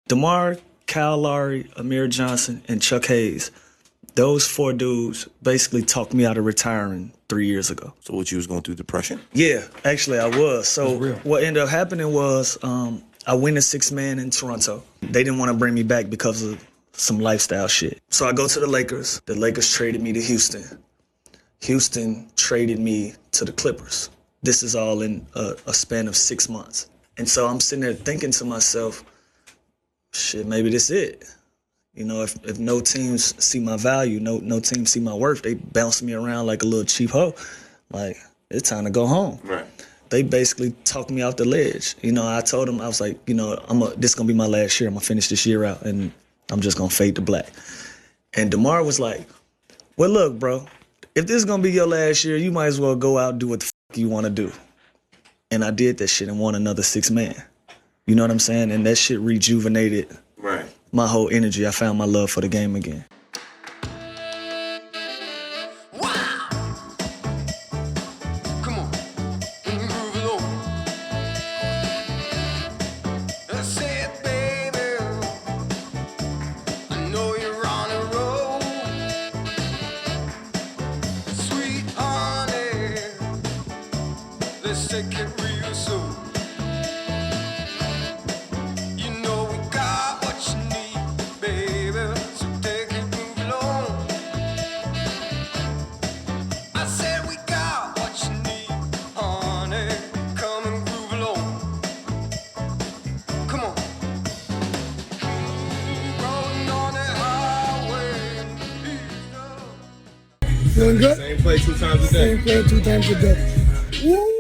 DeMar, Kyle Lowry, Amir Johnson, and Chuck Hayes. Those 4 dudes basically talked me out of retiring 3 years ago. So what, you was going through depression? Yeah, actually I was. So what ended up happening was I went to 6-man in Toronto. They didn't want to bring me back because of some lifestyle shit. So I go to the Lakers. The Lakers traded me to Houston. Houston traded me to the Clippers. This is all in a span of 6 months. And so I'm sitting there thinking to myself, shit, maybe this it. You know, if no teams see my value, no teams see my worth, they bounce me around like a little cheap hoe. Like, it's time to go home. Right. They basically talked me off the ledge. You know, I told them, I was like, you know, this is going to be my last year. I'm going to finish this year out, and I'm just going to fade to black. And DeMar was like, well, look, bro, if this is going to be your last year, you might as well go out and do what the fuck you want to do. And I did that shit and won another 6-man. You know what I'm saying? And that shit rejuvenated my whole energy. I found my love for the game again. Feeling good? Same play 2 times a day. Same play 2 times a day. Woo!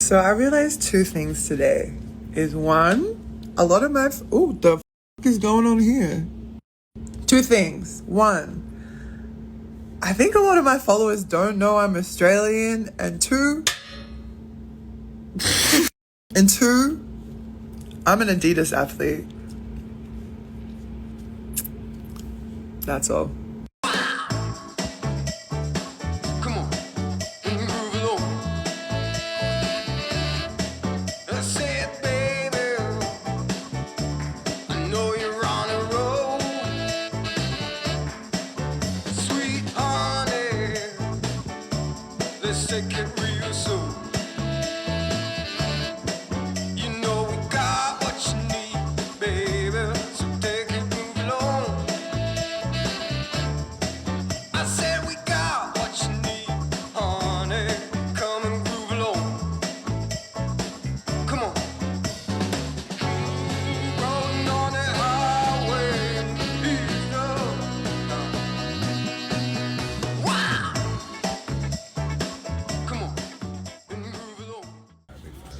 So I realized 2 things today. Is 1, a lot of my... Oh, the f*** is going on here? 2 things. 1, I think a lot of my followers don't know I'm Australian. And 2... I'm an Adidas athlete. That's all.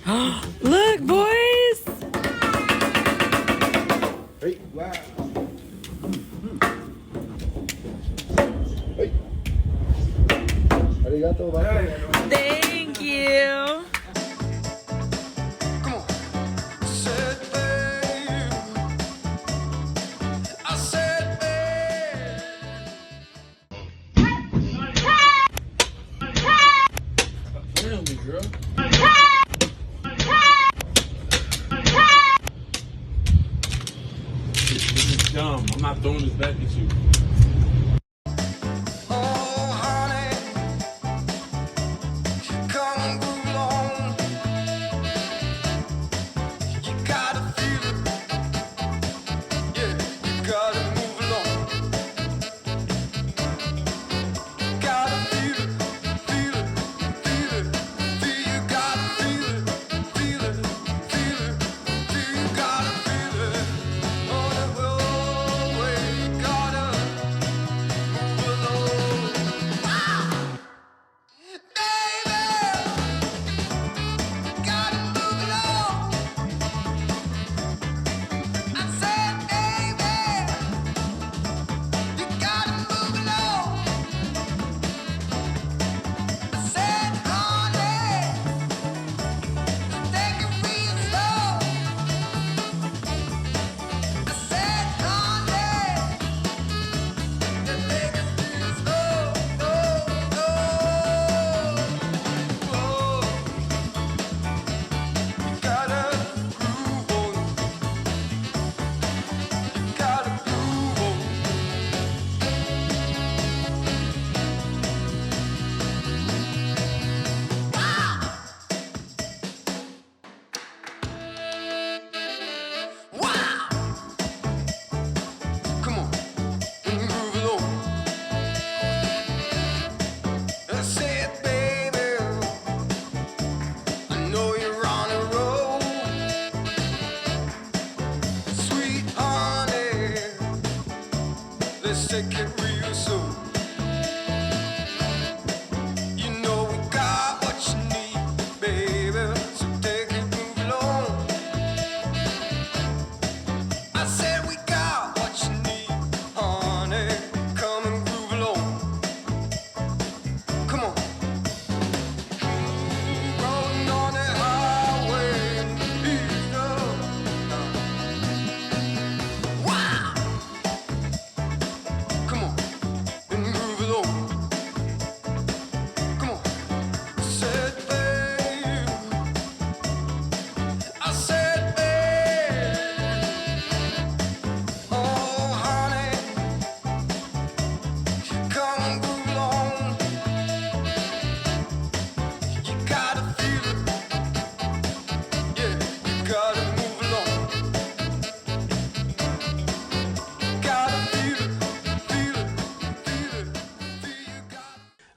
Look, boys. Hey, wow. Hey. Arigato, bye. Thank you. Dumb. I'm not throwing this back at you.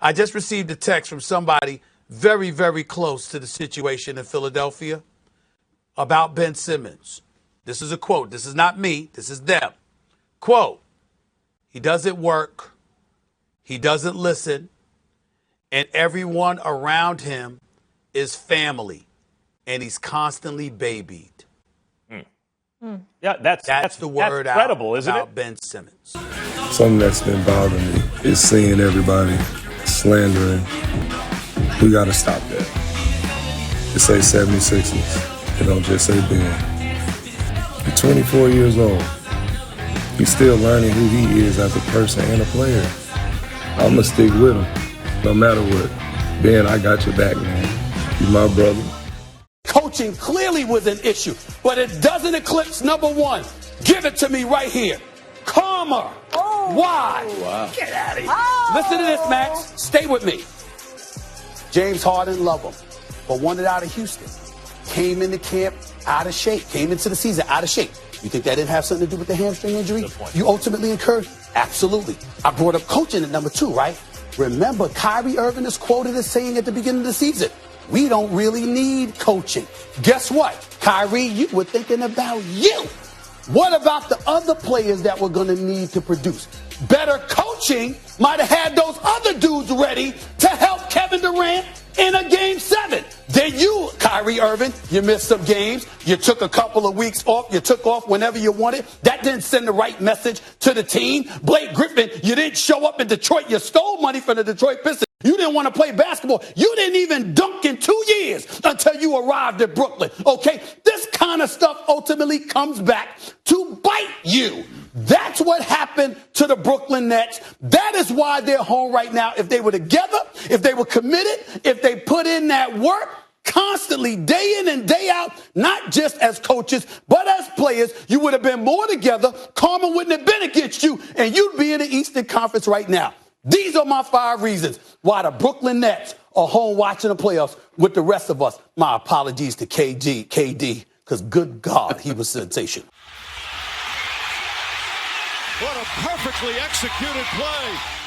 I just received a text from somebody very, very close to the situation in Philadelphia about Ben Simmons. This is a quote. This is not me. This is them. Quote, he doesn't work. He doesn't listen. And everyone around him is family. And he's constantly babied. Yeah, that's the word that's credible, isn't about it? Ben Simmons. Something that's been bothering me is seeing everybody slandering. We got to stop that. It say 76ers. It don't just say Ben. He's 24 years old. He's still learning who he is as a person and a player. I'm going to stick with him no matter what. Ben, I got your back, man. You're my brother. Coaching clearly was an issue, but it doesn't eclipse number one. Give it to me right here. Karma. Oh. Why? Wow. Get out of here. Oh. Listen to this, Max. Stay with me. James Harden, love him, but wanted out of Houston. Came into camp out of shape. Came into the season out of shape. You think that didn't have something to do with the hamstring injury? You ultimately incurred? Absolutely. I brought up coaching at number two, right? Remember, Kyrie Irving is quoted as saying at the beginning of the season, we don't really need coaching. Guess what? Kyrie, you were thinking about you. What about the other players that were going to need to produce? Better coaching might have had those other dudes ready to help Kevin Durant in a game 7. Then you, Kyrie Irving, you missed some games. You took a couple of weeks off. You took off whenever you wanted. That didn't send the right message to the team. Blake Griffin, you didn't show up in Detroit. You stole money from the Detroit Pistons. You didn't want to play basketball. You didn't even dunk in 2 years until you arrived at Brooklyn. Okay? This kind of stuff ultimately comes back to bite you. That's what happened to the Brooklyn Nets. That is why they're home right now. If they were together, if they were committed, if they put in that work constantly, day in and day out, not just as coaches, but as players, you would have been more together. Karma wouldn't have been against you, and you'd be in the Eastern Conference right now. These are my 5 reasons why the Brooklyn Nets are home watching the playoffs with the rest of us. My apologies to KD, because good God, he was sensational. What a perfectly executed play.